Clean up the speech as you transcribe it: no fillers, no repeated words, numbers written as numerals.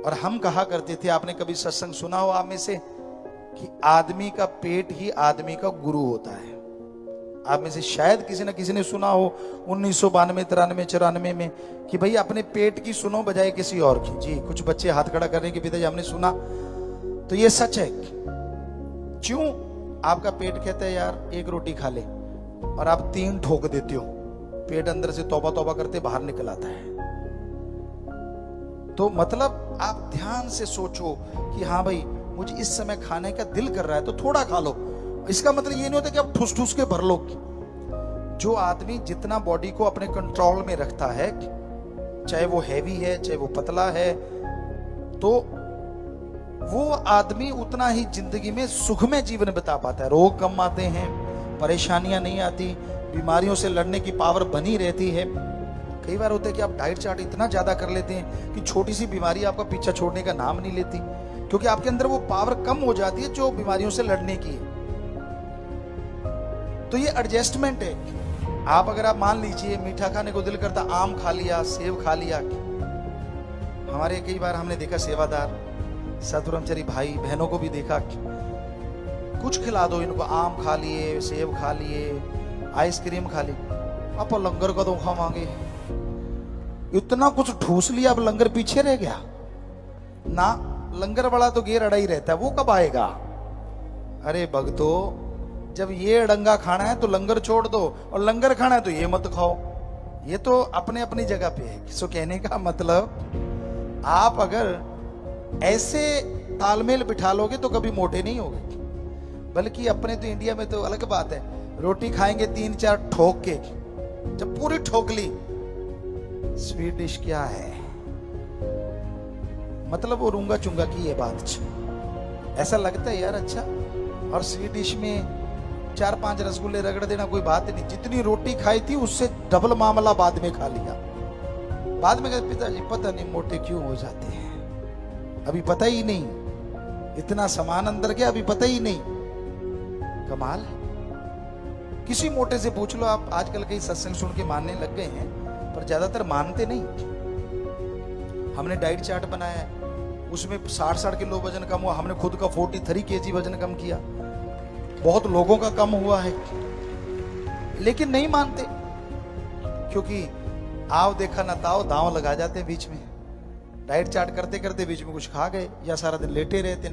और हम कहा करते थे, आपने कभी सत्संग सुना हो आप में से, कि आदमी का पेट ही आदमी का गुरु होता है। आप में से शायद किसी न किसी ने सुना हो 1992, 93, 94 में कि भाई अपने पेट की सुनो बजाय किसी और की। जी, कुछ बच्चे हाथ खड़ा करने के पिताजी हमने सुना। तो ये सच है। क्यों? आपका पेट कहता है यार एक रोटी खा ले, और आप 3 ठोक देते हो, पेट अंदर से तौबा तौबा करते बाहर निकल आता है। तो मतलब आप ध्यान से सोचो कि हाँ भाई मुझे इस समय खाने का दिल कर रहा है तो थोड़ा खा लो। इसका मतलब ये नहीं होता कि आप ठूस ठूस के भर लो। जो आदमी जितना बॉडी को अपने कंट्रोल में रखता है, चाहे वो हैवी है चाहे वो पतला है, तो वो आदमी उतना ही जिंदगी में सुखमय जीवन बिता पाता है। रोग कम आते हैं, परेशानियां नहीं आती, बीमारियों से लड़ने की पावर बनी रहती है। कई बार होता है कि आप डाइट चार्ट इतना ज्यादा कर लेते हैं कि छोटी सी बीमारी आपका पीछा छोड़ने का नाम नहीं लेती, क्योंकि आपके अंदर वो पावर कम हो जाती है जो बीमारियों से लड़ने की है। तो ये एडजस्टमेंट है। आप अगर आप मान लीजिए मीठा खाने को दिल करता, आम खा लिया, सेब खा लिया। हमारे कई बार हमने देखा सेवादार सतब्रह्मचारी भाई बहनों को भी देखा, कुछ खिला दो इनको, आम खा लिए, सेब खा लिए, आइसक्रीम खा ली, अब लंगर कदों खावांगे। इतना कुछ ठूस लिया, अब लंगर पीछे रह गया ना। लंगर वाला तो घेर अड़ा ही रहता है, वो कब आएगा? अरे भक्तो, जब ये अड़ंगा खाना है तो लंगर छोड़ दो, और लंगर खाना है तो ये मत खाओ। ये तो अपने अपनी जगह पे है। सो कहने का मतलब, आप अगर ऐसे तालमेल बिठा लोगे तो कभी मोटे नहीं होगे। बल्कि अपने तो इंडिया में तो अलग बात है, रोटी खाएंगे 3-4 ठोक के, जब पूरी ठोक ली, स्वीट डिश क्या है, मतलब वो रूंगा चुंगा की ये बात। ऐसा लगता है यार अच्छा, और स्वीट डिश में 4-5 रसगुल्ले रगड़ देना कोई बात नहीं। जितनी रोटी खाई थी उससे डबल मामला बाद में खा लिया। बाद में कहते पिताजी पता नहीं मोटे क्यों हो जाते हैं, अभी पता ही नहीं, इतना सामान अंदर गया अभी पता ही नहीं। कमाल है। किसी मोटे से पूछ लो आप, आजकल कई सत्संग सुन के मानने लग गए हैं, पर ज्यादातर मानते नहीं। हमने डाइट चार्ट बनाया है, उसमें 60-60 किलो वजन कम हुआ। हमने खुद का 43 kg वजन कम किया, बहुत लोगों का कम हुआ है, लेकिन नहीं मानते, क्योंकि आओ देखा ना ताओ दांव लगा जाते हैं बीच में। डाइट चार्ट करते करते बीच में कुछ खा गए, या सारा दिन लेटे रहते।